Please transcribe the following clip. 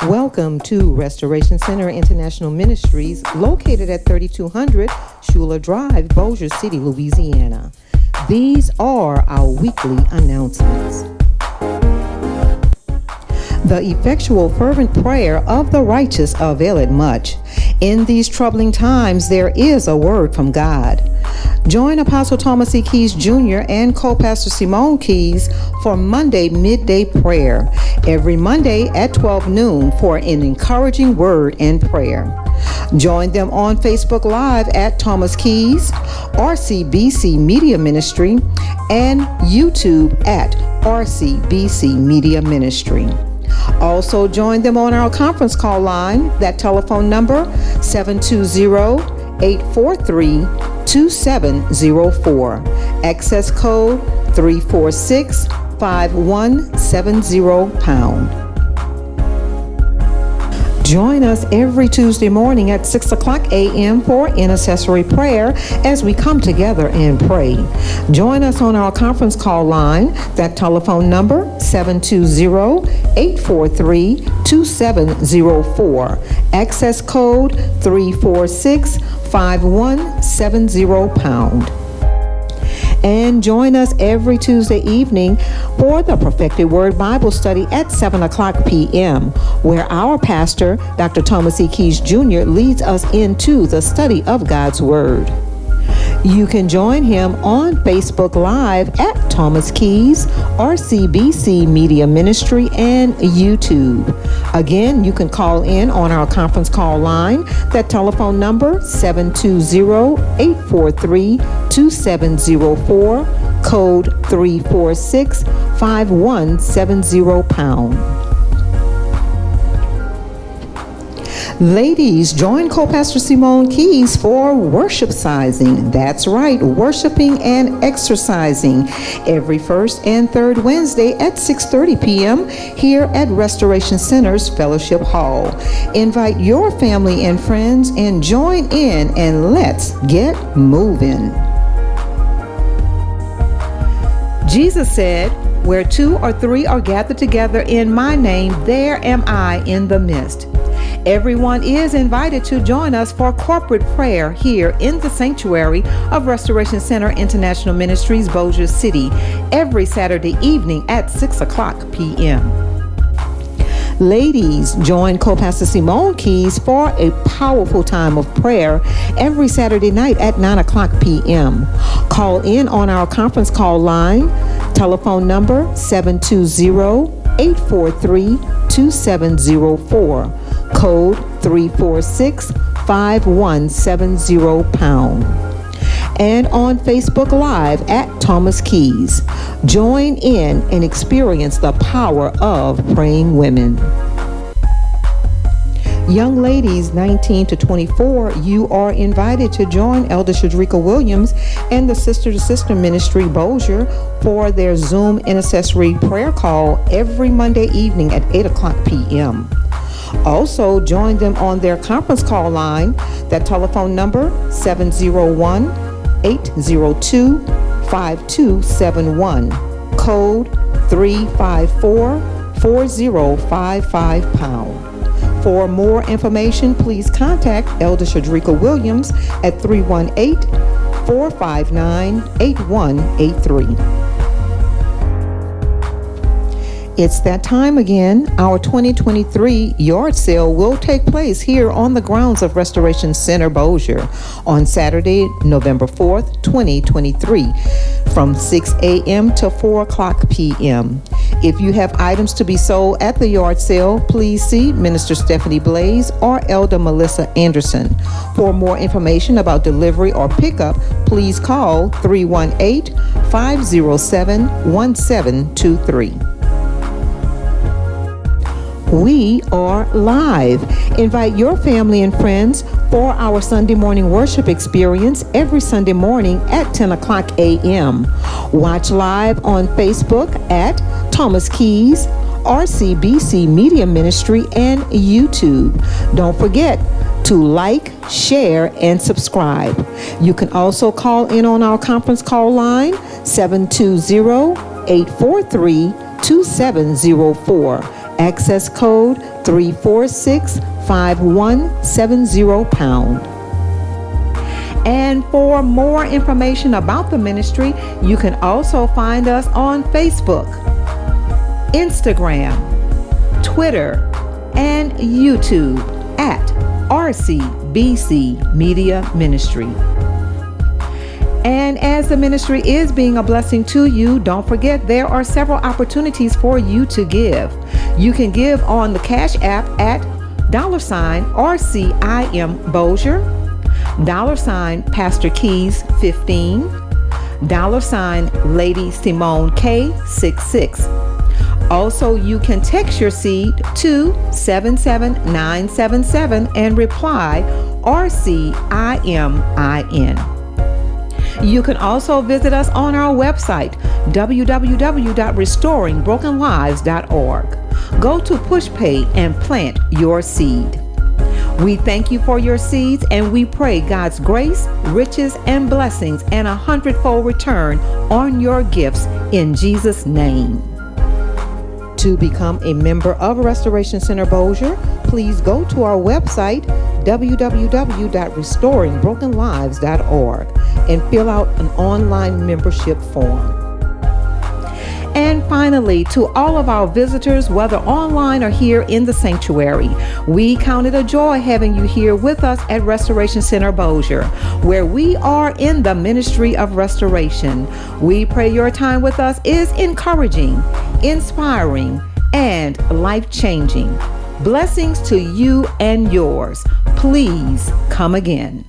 Welcome to Restoration Center International Ministries, located at 3200 Schuler Drive, Bossier City, Louisiana. These are our weekly announcements. The effectual fervent prayer of the righteous availeth much. In these troubling times, there is a word from God. Join Apostle Thomas H.Keys Jr. and co-pastor Simone Keys for Monday midday prayer every Monday at 12 noon for an encouraging word and prayer. Join them on Facebook Live at Thomas Keys, RCBC Media Ministry, and YouTube at RCBC Media Ministry. Also join them on our conference call line. That telephone number 720-843-2704. Access code 346-5170#. Join us every Tuesday morning at 6 o'clock a.m. for intercessory prayer as we come together and pray. Join us on our conference call line. That telephone number 720-843-2704. Access code 346-5170#. And join us every Tuesday evening for the Perfected Word Bible Study at 7 o'clock p.m., where our pastor, Dr. Thomas E. Keys Jr., leads us into the study of God's Word. You can join him on Facebook Live at Thomas Keys, RCBC Media Ministry, and YouTube. Again, you can call in on our conference call line. That telephone number 720-843-2704, code 346-5170#. Ladies, join co-pastor Simone Keys for worship-sizing. That's right, worshiping and exercising every first and third Wednesday at 6:30 p.m. here at Restoration Center's Fellowship Hall. Invite your family and friends and join in, and let's get moving. Jesus said, "Where two or three are gathered together in my name, there am I in the midst." Everyone is invited to join us for corporate prayer here in the sanctuary of Restoration Center International Ministries, Bossier City, every Saturday evening at 6 o'clock p.m. Ladies, join co-pastor Simone Keys for a powerful time of prayer every Saturday night at 9 o'clock p.m. Call in on our conference call line. Telephone number 720-843-2704. Code 346-5170#. And on Facebook Live at Thomas Keys. Join in and experience the power of praying women. Young ladies 19 to 24, you are invited to join Elder Shadrika Williams and the Sister to Sister Ministry Bossier for their Zoom intercessory prayer call every Monday evening at 8 o'clock p.m. Also, join them on their conference call line. That telephone number 701-802-5271, code 354-4055#. For more information, please contact Elder Shadrika Williams at 318-459-8183. It's that time again. Our 2023 yard sale will take place here on the grounds of Restoration Center Bossier on Saturday, November 4th, 2023, from 6 a.m. to 4 o'clock p.m. If you have items to be sold at the yard sale, please see Minister Stephanie Blaze or Elder Melissa Anderson. For more information about delivery or pickup, please call 318-507-1723. We are live. Invite your family and friends for our Sunday morning worship experience every Sunday morning at 10 o'clock a.m. Watch live on Facebook at Thomas Keys, RCBC Media Ministry, and YouTube. Don't forget to like, share, and subscribe. You can also call in on our conference call line 720-843-2704. Access code 346-5170#. And for more information about the ministry, you can also find us on Facebook, Instagram, Twitter, and YouTube at RCBC Media Ministry. And as the ministry is being a blessing to you, don't forget there are several opportunities for you to give. You can give on the Cash App at $RCIM Bossier, $, Keys 15, $, Lady Simone K66. Also, you can text your seed to 77977 and reply RCIMIN. You can also visit us on our website, www.restoringbrokenlives.org. Go to PushPay and plant your seed. We thank you for your seeds, and we pray God's grace, riches, and blessings and 100-fold return on your gifts in Jesus' name. To become a member of Restoration Center Bossier, please go to our website, www.restoringbrokenlives.org, and fill out an online membership form. And finally, to all of our visitors, whether online or here in the sanctuary, we count it a joy having you here with us at Restoration Center Bossier, where we are in the ministry of restoration. We pray your time with us is encouraging, inspiring, and life-changing. Blessings to you and yours. Please come again.